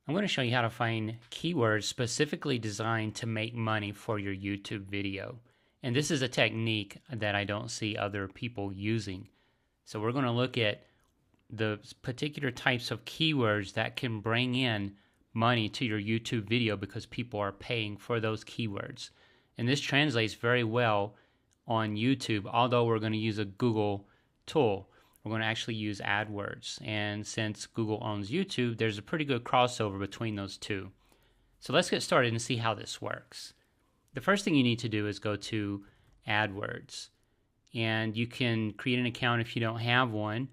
I'm going to show you how to find keywords specifically designed to make money for your YouTube video. And this is a technique that I don't see other people using. So we're going to look at the particular types of keywords that can bring in money to your YouTube video because people are paying for those keywords. And this translates very well on YouTube, although we're going to use a Google tool. We're going to actually use AdWords. And since Google owns YouTube, there's a pretty good crossover between those two. So let's get started and see how this works. The first thing you need to do is go to AdWords. And you can create an account if you don't have one.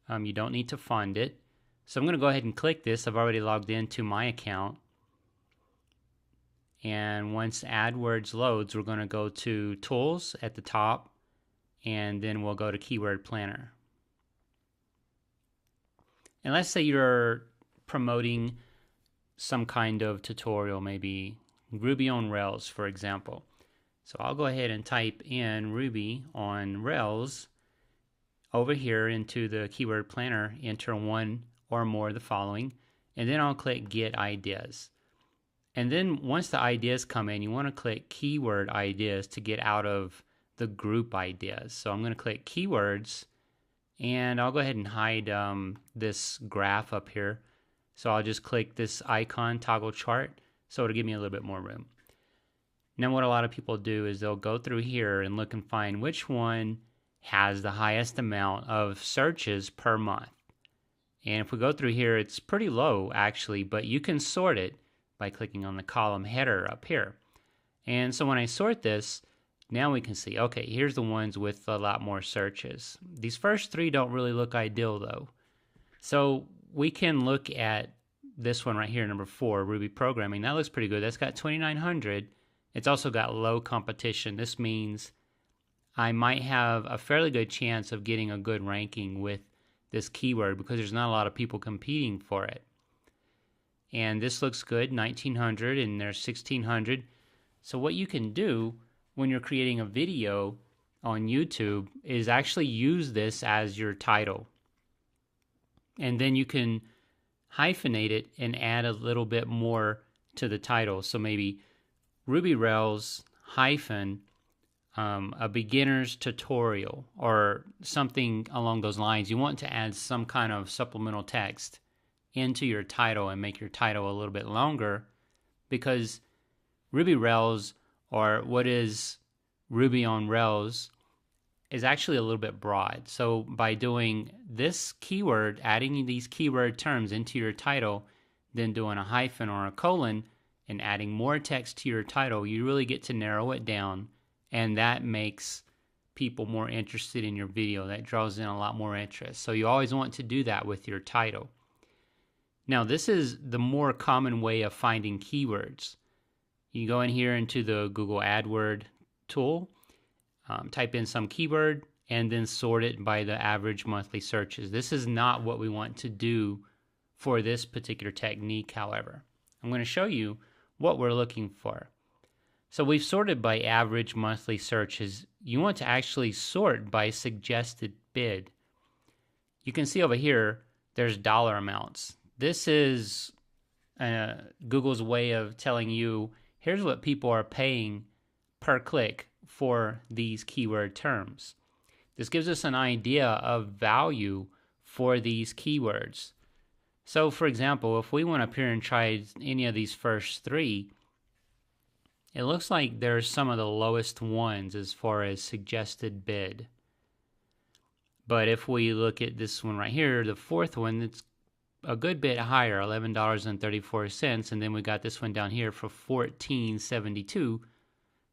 You don't need to fund it. So I'm going to go ahead and click this. I've already logged into my account. And once AdWords loads, we're going to go to Tools at the top, and then we'll go to Keyword Planner. And let's say you're promoting some kind of tutorial, maybe Ruby on Rails, for example. So I'll go ahead and type in Ruby on Rails over here into the Keyword Planner, enter one or more of the following, and then I'll click Get Ideas. And then once the ideas come in, you want to click Keyword Ideas to get out of the group ideas. So I'm going to click Keywords, and I'll go ahead and hide this graph up here. So I'll just click this icon, toggle chart, so it'll give me a little bit more room. Now what a lot of people do is they'll go through here and look and find which one has the highest amount of searches per month. And if we go through here, it's pretty low actually, but you can sort it by clicking on the column header up here. And so when I sort this, now we can see, okay, here's the ones with a lot more searches. These first three don't really look ideal though. So we can look at this one right here, number 4, Ruby Programming. That looks pretty good. That's got 2,900. It's also got low competition. This means I might have a fairly good chance of getting a good ranking with this keyword because there's not a lot of people competing for it. And this looks good, 1,900, and there's 1,600. So what you can do when you're creating a video on YouTube is actually use this as your title. And then you can hyphenate it and add a little bit more to the title. So maybe Ruby Rails hyphen a beginner's tutorial or something along those lines. You want to add some kind of supplemental text into your title and make your title a little bit longer, because Ruby Rails, or what is Ruby on Rails, is actually a little bit broad. So by doing this keyword, adding these keyword terms into your title, then doing a hyphen or a colon and adding more text to your title, you really get to narrow it down, and that makes people more interested in your video. That draws in a lot more interest. So you always want to do that with your title. Now this is the more common way of finding keywords. You go in here into the Google AdWord tool, type in some keyword, and then sort it by the average monthly searches. This is not what we want to do for this particular technique, however. I'm going to show you what we're looking for. So we've sorted by average monthly searches. You want to actually sort by suggested bid. You can see over here, there's dollar amounts. This is Google's way of telling you, here's what people are paying per click for these keyword terms. This gives us an idea of value for these keywords. So for example, if we went up here and tried any of these first 3, it looks like there's some of the lowest ones as far as suggested bid. But if we look at this one right here, the 4th one, it's a good bit higher, $11.34, and then we got this one down here for $14.72,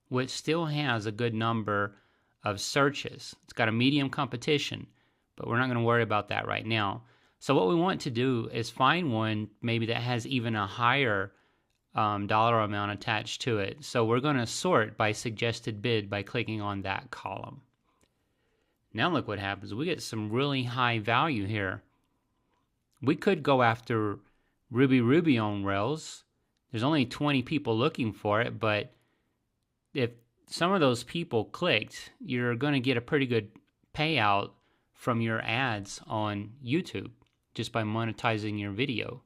which still has a good number of searches. It's got a medium competition, but we're not going to worry about that right now. So what we want to do is find one maybe that has even a higher dollar amount attached to it. So we're going to sort by suggested bid by clicking on that column. Now look what happens. We get some really high value here. We could go after Ruby on Rails. There's only 20 people looking for it, but if some of those people clicked, you're going to get a pretty good payout from your ads on YouTube just by monetizing your video.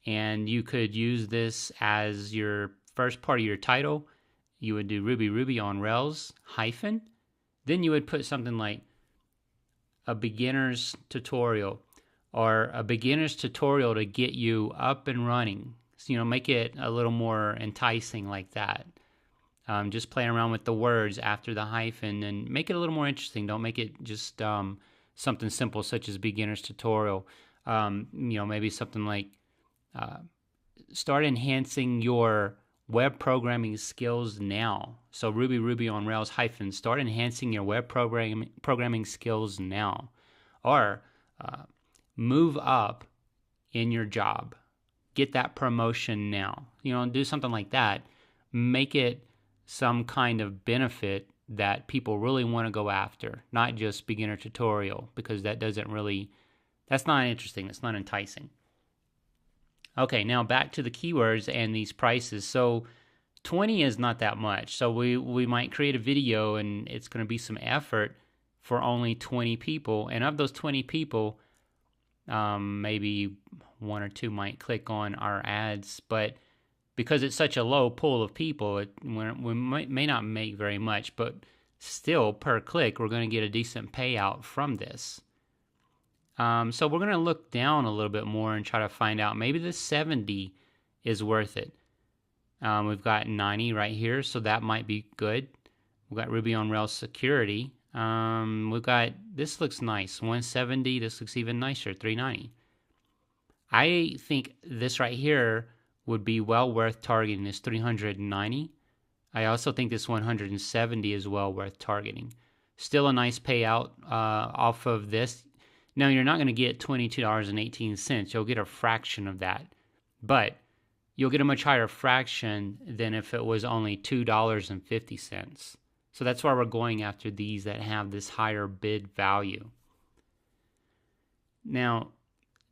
And you could use this as your first part of your title. You would do Ruby on Rails hyphen. Then you would put something like a beginner's tutorial, or a beginner's tutorial to get you up and running. So, make it a little more enticing like that. Just play around with the words after the hyphen and make it a little more interesting. Don't make it just something simple such as beginner's tutorial. Maybe something like start enhancing your web programming skills now. So Ruby on Rails hyphen, start enhancing your web programming skills now. Or move up in your job. Get that promotion now. Do something like that. Make it some kind of benefit that people really want to go after, not just beginner tutorial, because that's not interesting. That's not enticing. Okay, now back to the keywords and these prices. So 20 is not that much. So we might create a video and it's going to be some effort for only 20 people. And of those 20 people, maybe one or two might click on our ads. But because it's such a low pool of people, we may not make very much. But still, per click, we're going to get a decent payout from this. So we're going to look down a little bit more and try to find out maybe the 70 is worth it. We've got 90 right here, so that might be good. We've got Ruby on Rails security. We've got, this looks nice, 170. This looks even nicer, 390. I think this right here would be well worth targeting, this 390. I also think this 170 is well worth targeting. Still a nice payout off of this. Now, you're not going to get $22.18. You'll get a fraction of that. But you'll get a much higher fraction than if it was only $2.50. So that's why we're going after these that have this higher bid value. Now,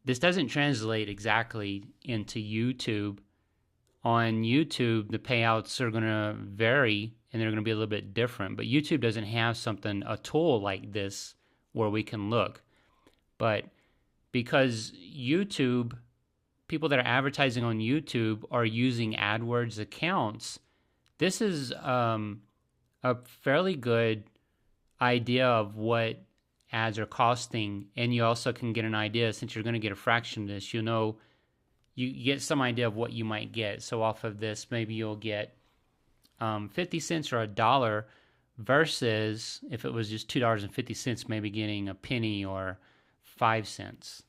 this doesn't translate exactly into YouTube. On YouTube, the payouts are going to vary and they're going to be a little bit different. But YouTube doesn't have a tool like this where we can look. But because YouTube, people that are advertising on YouTube are using AdWords accounts, this is a fairly good idea of what ads are costing. And you also can get an idea, since you're going to get a fraction of this, you get some idea of what you might get. So off of this, maybe you'll get 50 cents or $1 versus if it was just $2.50, maybe getting a penny or 5 cents.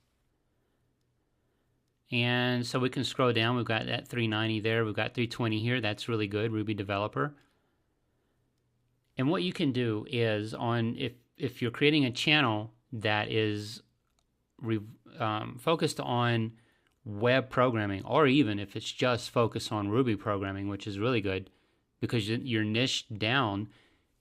And so we can scroll down. We've got that 390 there. We've got 320 here. That's really good, Ruby developer. And what you can do is if you're creating a channel that is focused on web programming, or even if it's just focused on Ruby programming, which is really good because you're niched down,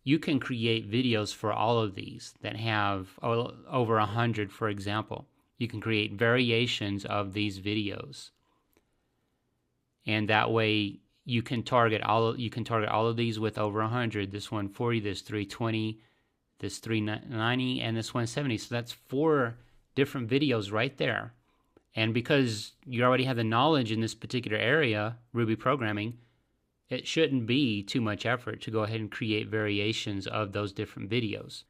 you can create videos for all of these that have over 100, for example. You can create variations of these videos. And that way you can target all of these with over 100. This 140, this 320, this 390, and this 170. So that's 4 different videos right there. And because you already have the knowledge in this particular area, Ruby programming, it shouldn't be too much effort to go ahead and create variations of those different videos.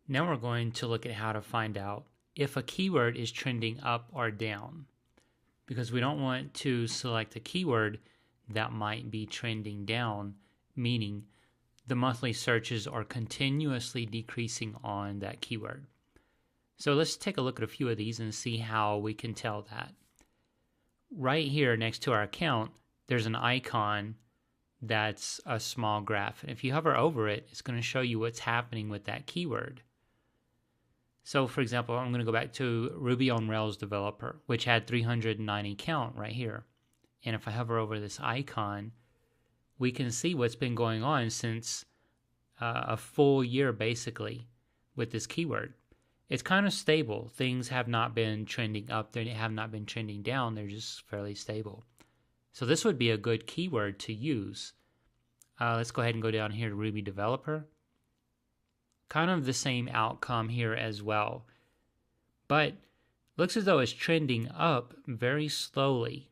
Now we're going to look at how to find out if a keyword is trending up or down, because we don't want to select a keyword that might be trending down, meaning the monthly searches are continuously decreasing on that keyword. So let's take a look at a few of these and see how we can tell that. Right here next to our account, there's an icon that's a small graph. And if you hover over it, it's going to show you what's happening with that keyword. So for example, I'm going to go back to Ruby on Rails developer, which had 390 count right here. And if I hover over this icon, we can see what's been going on since a full year basically with this keyword. It's kind of stable. Things have not been trending up. They have not been trending down. They're just fairly stable. So this would be a good keyword to use. Let's go ahead and go down here to Ruby Developer. Kind of the same outcome here as well. but looks as though it's trending up very slowly.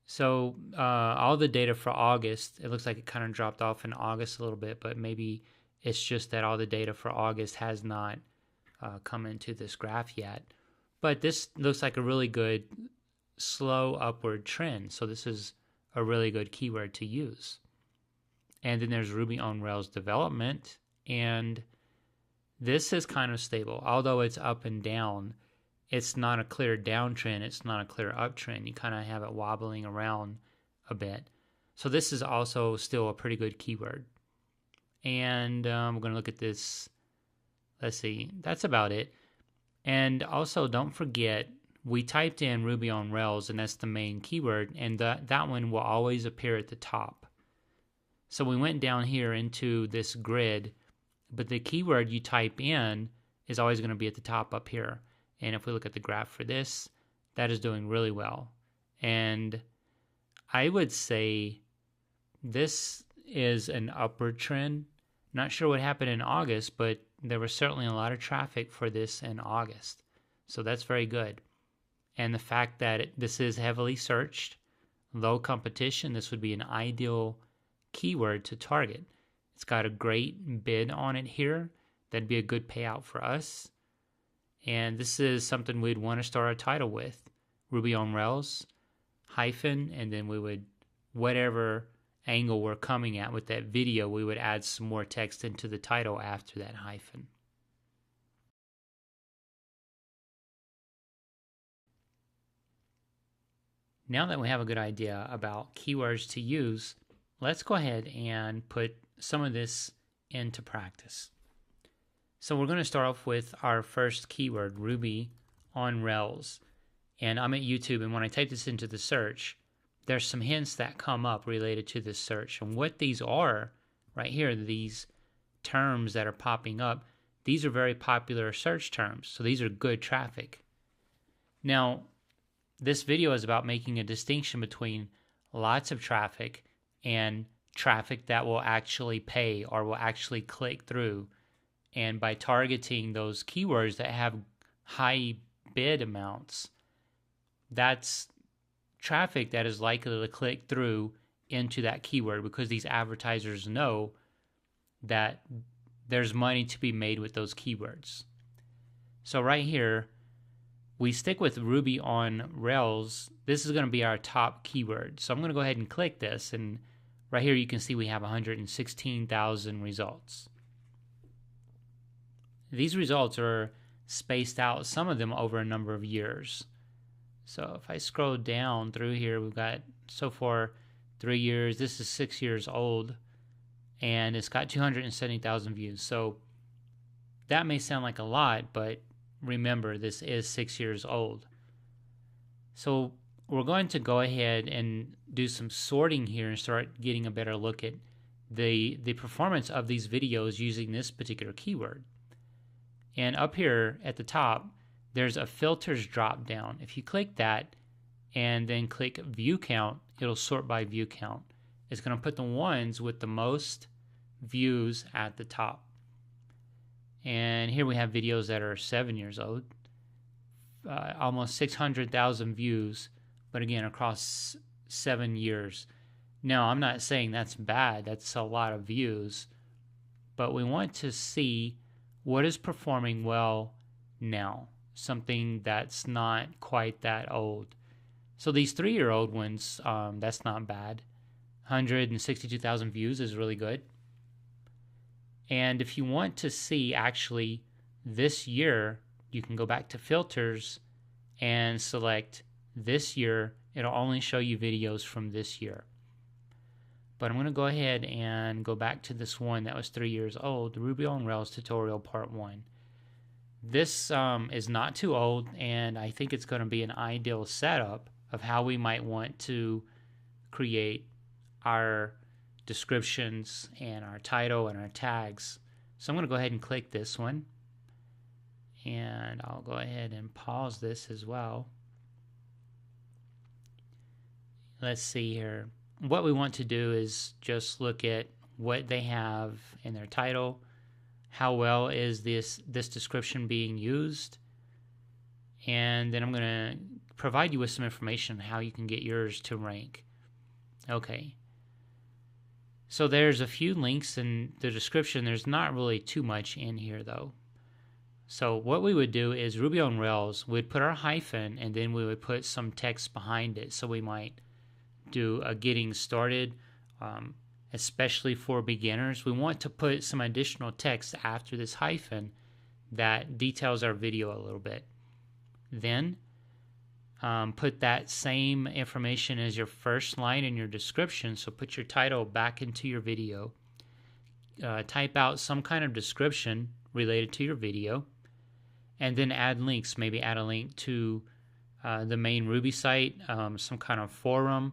So all the data for August, it looks like it kind of dropped off in August a little bit, but maybe it's just that all the data for August has not come into this graph yet. But this looks like a really good slow upward trend. So this is a really good keyword to use. And then there's Ruby on Rails development, and this is kind of stable. Although it's up and down, it's not a clear downtrend, it's not a clear uptrend. You kind of have it wobbling around a bit. So this is also still a pretty good keyword. And we're going to look at this. Let's see, that's about it. And also don't forget, we typed in Ruby on Rails, and that's the main keyword, and that one will always appear at the top. So we went down here into this grid, but the keyword you type in is always going to be at the top up here. And if we look at the graph for this, that is doing really well. And I would say this is an upward trend. Not sure what happened in August, but there was certainly a lot of traffic for this in August. So that's very good. And the fact that this is heavily searched, low competition, this would be an ideal keyword to target. It's got a great bid on it here. That'd be a good payout for us. And this is something we'd want to start our title with. Ruby on Rails, hyphen, and then we would, whatever angle we're coming at with that video, we would add some more text into the title after that hyphen. Now that we have a good idea about keywords to use, let's go ahead and put some of this into practice. So we're going to start off with our first keyword, Ruby on Rails. And I'm at YouTube, and when I type this into the search, there's some hints that come up related to this search. And what these are, right here, these terms that are popping up, these are very popular search terms. So these are good traffic. Now, this video is about making a distinction between lots of traffic and traffic that will actually pay or will actually click through. And by targeting those keywords that have high bid amounts, that's traffic that is likely to click through into that keyword, because these advertisers know that there's money to be made with those keywords. So right here, we stick with Ruby on Rails. This is going to be our top keyword. So I'm going to go ahead and click this, and right here you can see we have 116,000 results. These results are spaced out, some of them over a number of years. So if I scroll down through here, we've got so far 3 years. This is 6 years old, and it's got 270,000 views. So that may sound like a lot, but remember, this is 6 years old. So we're going to go ahead and do some sorting here and start getting a better look at the performance of these videos using this particular keyword. And up here at the top, there's a filters drop down. If you click that and then click view count, it'll sort by view count. It's going to put the ones with the most views at the top. And here we have videos that are 7 years old, almost 600,000 views, but again, across 7 years. Now, I'm not saying that's bad. That's a lot of views, but we want to see what is performing well now, something that's not quite that old. So these 3-year-old ones, that's not bad. 162,000 views is really good. And if you want to see actually this year, you can go back to filters and select this year. It'll only show you videos from this year. But I'm going to go ahead and go back to this one that was 3 years old, the Ruby on Rails tutorial part 1. This is not too old, and I think it's going to be an ideal setup of how we might want to create our descriptions and our title and our tags. So I'm going to go ahead and click this one, and I'll go ahead and pause this as well. Let's see here. What we want to do is just look at what they have in their title. How well is this description being used? And then I'm going to provide you with some information on how you can get yours to rank. Okay. So there's a few links in the description. There's not really too much in here though. So what we would do is Ruby on Rails, we'd put our hyphen and then we would put some text behind it. So we might do a getting started, especially for beginners. We want to put some additional text after this hyphen that details our video a little bit. Then put that same information as your first line in your description. So put your title back into your video. Type out some kind of description related to your video. And then add links. Maybe add a link to the main Ruby site, some kind of forum,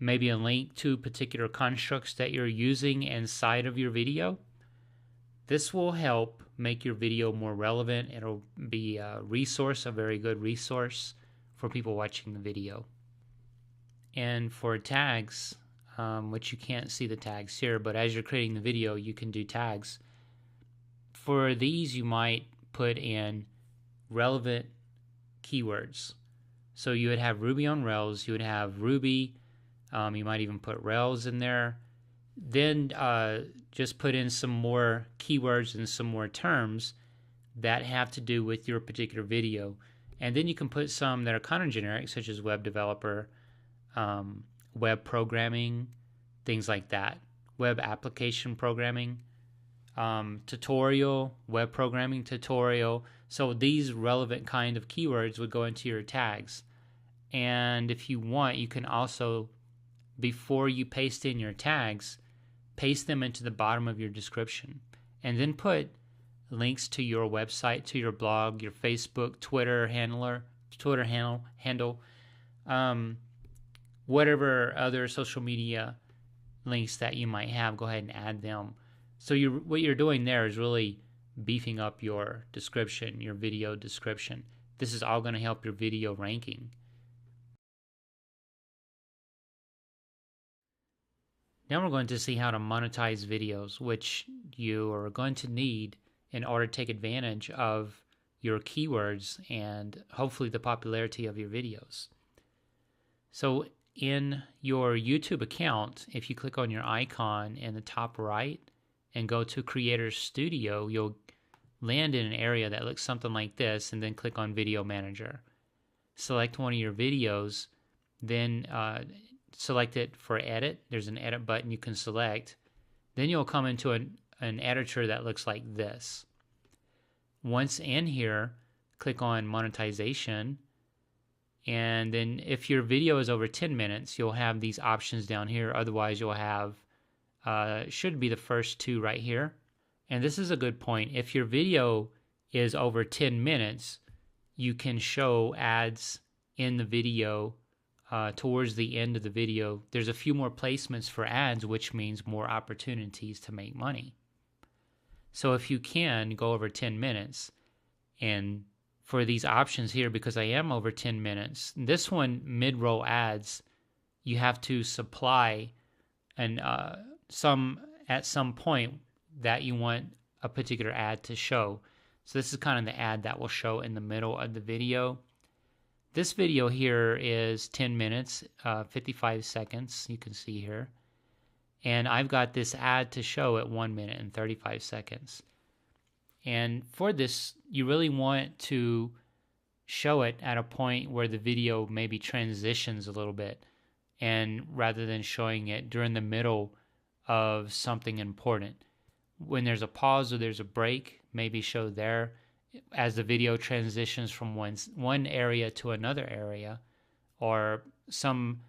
maybe a link to particular constructs that you're using inside of your video. This will help make your video more relevant. It'll be a resource, a very good resource for people watching the video. And for tags, which you can't see the tags here, but as you're creating the video, you can do tags. For these, you might put in relevant keywords. So you would have Ruby on Rails, you would have Ruby, you might even put Rails in there. Then just put in some more keywords and some more terms that have to do with your particular video. And then you can put some that are kind of generic, such as web developer, web programming, things like that. Web application programming. Tutorial, web programming tutorial. So these relevant kind of keywords would go into your tags. And if you want, you can also, before you paste in your tags, paste them into the bottom of your description. And then put links to your website, to your blog, your Facebook, Twitter handle, whatever other social media links that you might have, go ahead and add them. So what you're doing there is really beefing up your description, your video description. This is all going to help your video ranking. Now we're going to see how to monetize videos, which you are going to need in order to take advantage of your keywords and hopefully the popularity of your videos. So in your YouTube account, if you click on your icon in the top right, and go to Creator Studio, you'll land in an area that looks something like this, and then click on Video Manager. Select one of your videos, then select it for edit. There's an edit button you can select. Then you'll come into an editor that looks like this. Once in here, click on Monetization, and then if your video is over 10 minutes, you'll have these options down here. Otherwise, you'll have should be the first two right here. And this is a good point. If your video is over 10 minutes, you can show ads in the video towards the end of the video. There's a few more placements for ads, which means more opportunities to make money. So if you can go over 10 minutes, and for these options here, because I am over 10 minutes, this one, mid-roll ads, you have to supply and at some point that you want a particular ad to show. So this is kind of the ad that will show in the middle of the video. This video here is 10 minutes, 55 seconds, you can see here. And I've got this ad to show at 1 minute and 35 seconds. And for this, you really want to show it at a point where the video maybe transitions a little bit, and rather than showing it during the middle of something important. When there's a pause or there's a break, maybe show there as the video transitions from one area to another area, or some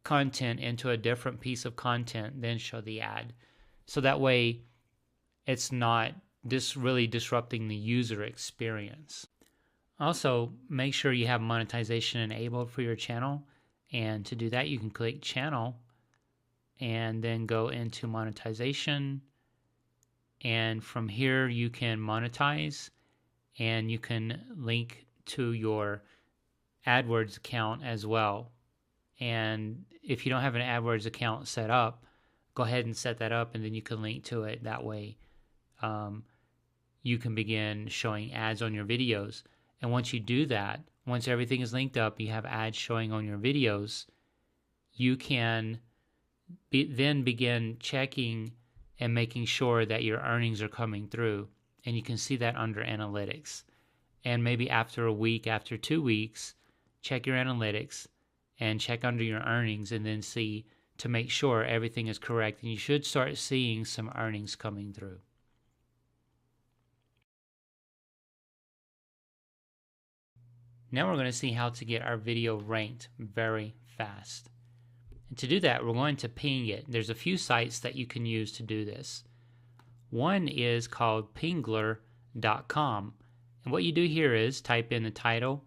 content into a different piece of content, then show the ad. So that way it's not really disrupting the user experience. Also, make sure you have monetization enabled for your channel. And to do that, you can click Channel and then go into Monetization. And from here, you can monetize, and you can link to your AdWords account as well. And if you don't have an AdWords account set up, go ahead and set that up, and then you can link to it. That way, you can begin showing ads on your videos. And once you do that, once everything is linked up, you have ads showing on your videos, you can then begin checking and making sure that your earnings are coming through. And you can see that under analytics. And maybe after a week, after 2 weeks, check your analytics and check under your earnings and then see to make sure everything is correct. And you should start seeing some earnings coming through. Now we're going to see how to get our video ranked very fast. And to do that, we're going to ping it. There's a few sites that you can use to do this. One is called pingler.com. And what you do here is type in the title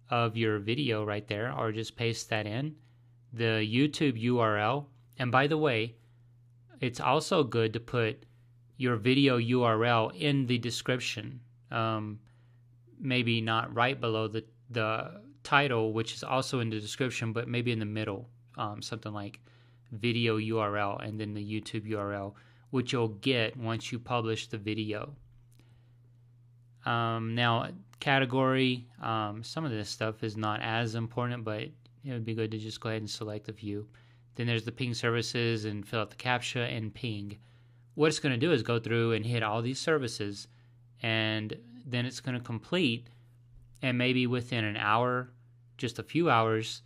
of your video right there, or just paste that in, the YouTube URL. And by the way, it's also good to put your video URL in the description. Maybe not right below the title, which is also in the description, but maybe in the middle, something like video URL and then the YouTube URL, which you'll get once you publish the video. Now, category, some of this stuff is not as important, but it would be good to just go ahead and select a few. Then there's the ping services and fill out the CAPTCHA and ping. What it's going to do is go through and hit all these services, and then it's going to complete. And maybe within an hour, just a few hours,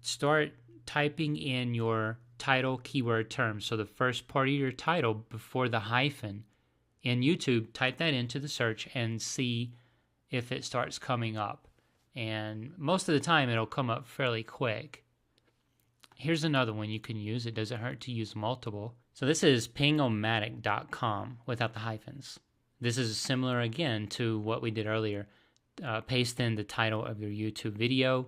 start typing in your title keyword terms. So the first part of your title before the hyphen in YouTube, type that into the search and see if it starts coming up. And most of the time, it'll come up fairly quick. Here's another one you can use. It doesn't hurt to use multiple. So this is pingomatic.com without the hyphens. This is similar again to what we did earlier. Paste in the title of your YouTube video,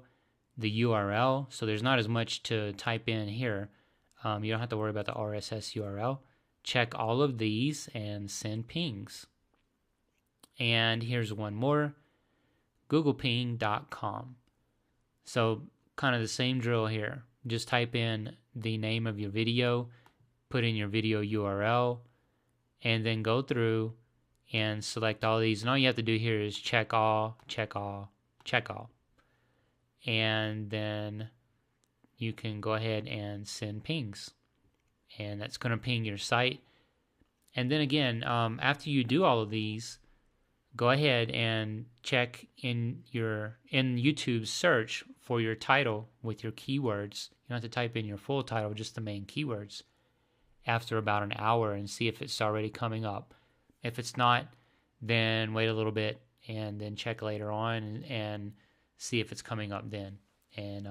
the URL. So there's not as much to type in here. You don't have to worry about the RSS URL. Check all of these and send pings. And here's one more, googleping.com. So kind of the same drill here. Just type in the name of your video, put in your video URL, and then go through and select all these. And all you have to do here is check all, check all, check all. And then you can go ahead and send pings. And that's going to ping your site. And then again, after you do all of these, go ahead and check in YouTube's search for your title with your keywords. You don't have to type in your full title, just the main keywords, after about an hour, and see if it's already coming up. If it's not, then wait a little bit and then check later on and see if it's coming up then. And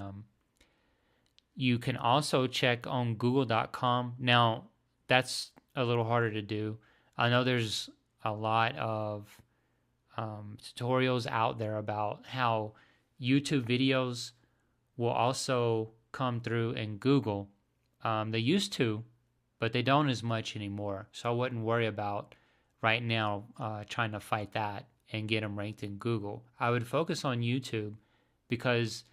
you can also check on google.com. Now, that's a little harder to do. I know there's a lot of tutorials out there about how YouTube videos will also come through in Google. They used to, but they don't as much anymore. So I wouldn't worry about right now trying to fight that and get them ranked in Google. I would focus on YouTube, because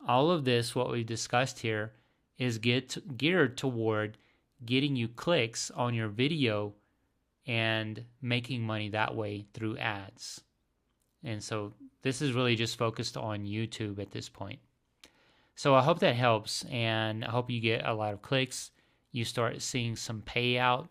all of this, what we've discussed here, is geared toward getting you clicks on your video and making money that way through ads. And so this is really just focused on YouTube at this point. So I hope that helps, and I hope you get a lot of clicks. You start seeing some payout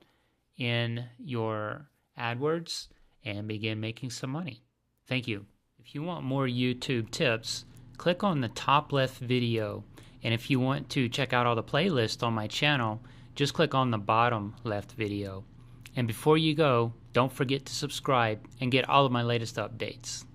in your AdWords and begin making some money. Thank you. If you want more YouTube tips, click on the top left video. And if you want to check out all the playlists on my channel, just click on the bottom left video. And before you go, don't forget to subscribe and get all of my latest updates.